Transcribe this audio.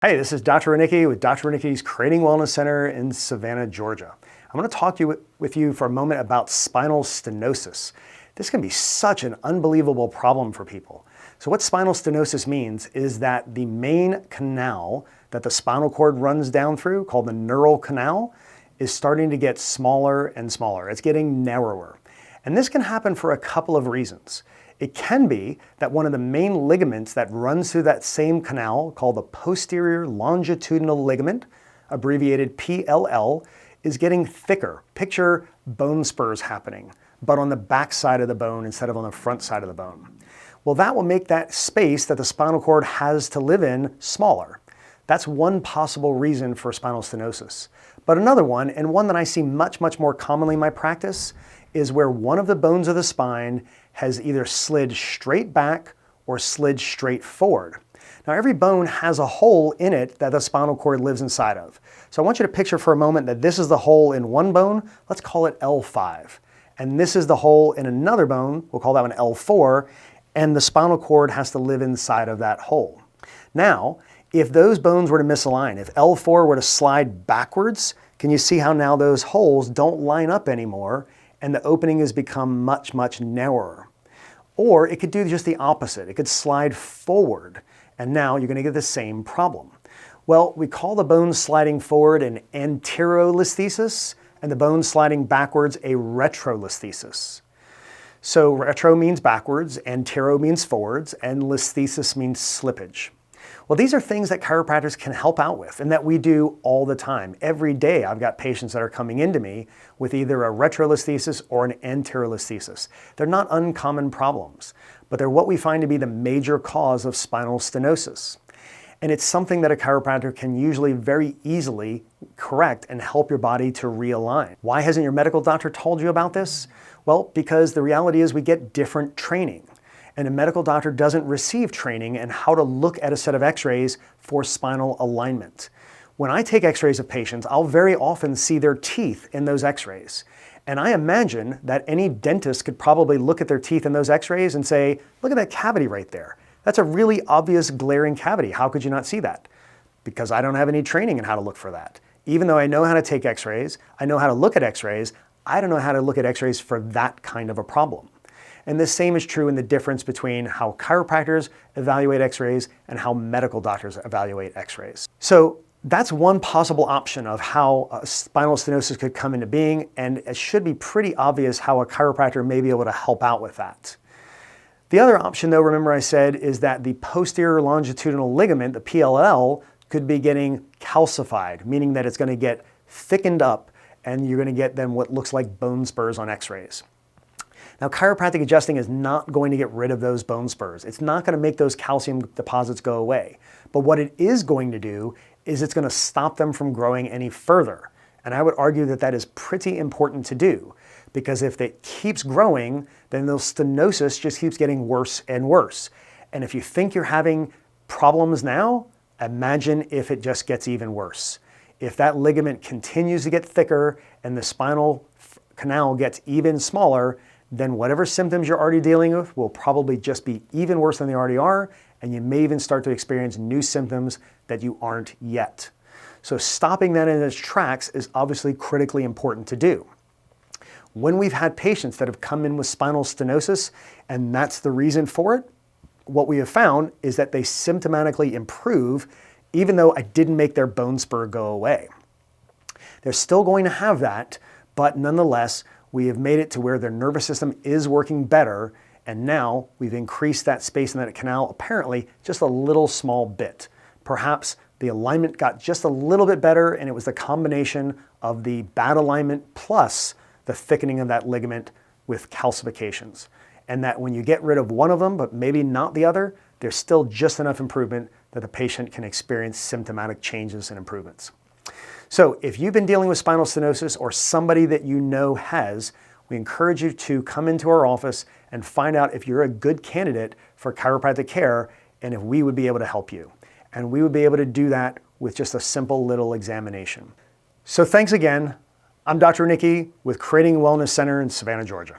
Hey, this is Dr. Ranicki with Dr. Ranicki's Creating Wellness Center in Savannah, Georgia. I'm going to talk with you for a moment about spinal stenosis. This can be such an unbelievable problem for people. So what spinal stenosis means is that the main canal that the spinal cord runs down through, called the neural canal, is starting to get smaller and smaller. It's getting narrower. And this can happen for a couple of reasons. It can be that one of the main ligaments that runs through that same canal, called the posterior longitudinal ligament, abbreviated PLL, is getting thicker. Picture bone spurs happening, but on the back side of the bone instead of on the front side of the bone. Well, that will make that space that the spinal cord has to live in smaller. That's one possible reason for spinal stenosis. But another one, and one that I see much more commonly in my practice, is where one of the bones of the spine has either slid straight back or slid straight forward. Now, every bone has a hole in it that the spinal cord lives inside of. So I want you to picture for a moment that this is the hole in one bone. Let's call it L5. And this is the hole in another bone. We'll call that one L4. And the spinal cord has to live inside of that hole. Now, if those bones were to misalign, if L4 were to slide backwards, can you see how now those holes don't line up anymore and the opening has become much narrower? Or it could do just the opposite. It could slide forward, and now you're going to get the same problem. Well, we call the bone sliding forward an anterolisthesis, and the bone sliding backwards a retrolisthesis. So retro means backwards, antero means forwards, and listhesis means slippage. Well, these are things that chiropractors can help out with and that we do all the time. Every day I've got patients that are coming into me with either a retrolisthesis or an anterolisthesis. They're not uncommon problems, but they're what we find to be the major cause of spinal stenosis. And it's something that a chiropractor can usually very easily correct and help your body to realign. Why hasn't your medical doctor told you about this? Well, because the reality is we get different training. And a medical doctor doesn't receive training in how to look at a set of x-rays for spinal alignment. When I take x-rays of patients, I'll very often see their teeth in those x-rays. And I imagine that any dentist could probably look at their teeth in those x-rays and say, look at that cavity right there. That's a really obvious glaring cavity. How could you not see that? Because I don't have any training in how to look for that. Even though I know how to take x-rays, I know how to look at x-rays, I don't know how to look at x-rays for that kind of a problem. And the same is true in the difference between how chiropractors evaluate x-rays and how medical doctors evaluate x-rays. So that's one possible option of how spinal stenosis could come into being, and it should be pretty obvious how a chiropractor may be able to help out with that. The other option, though, remember I said, is that the posterior longitudinal ligament, the PLL, could be getting calcified, meaning that it's going to get thickened up and you're going to get then what looks like bone spurs on x-rays. Now, chiropractic adjusting is not going to get rid of those bone spurs. It's not going to make those calcium deposits go away. But what it is going to do is it's going to stop them from growing any further. And I would argue that that is pretty important to do, because if it keeps growing, then the stenosis just keeps getting worse and worse. And if you think you're having problems now, imagine if it just gets even worse. If that ligament continues to get thicker and the spinal canal gets even smaller, then whatever symptoms you're already dealing with will probably just be even worse than they already are, and you may even start to experience new symptoms that you aren't yet. So stopping that in its tracks is obviously critically important to do. When we've had patients that have come in with spinal stenosis, and that's the reason for it, what we have found is that they symptomatically improve even though I didn't make their bone spur go away. They're still going to have that, but nonetheless, we have made it to where their nervous system is working better, and now we've increased that space in that canal apparently just a little small bit. Perhaps the alignment got just a little bit better, and it was the combination of the bad alignment plus the thickening of that ligament with calcifications. And that when you get rid of one of them, but maybe not the other, there's still just enough improvement that the patient can experience symptomatic changes and improvements. So if you've been dealing with spinal stenosis or somebody that you know has, we encourage you to come into our office and find out if you're a good candidate for chiropractic care and if we would be able to help you. And we would be able to do that with just a simple little examination. So thanks again. I'm Dr. Ranicki with Creating Wellness Center in Savannah, Georgia.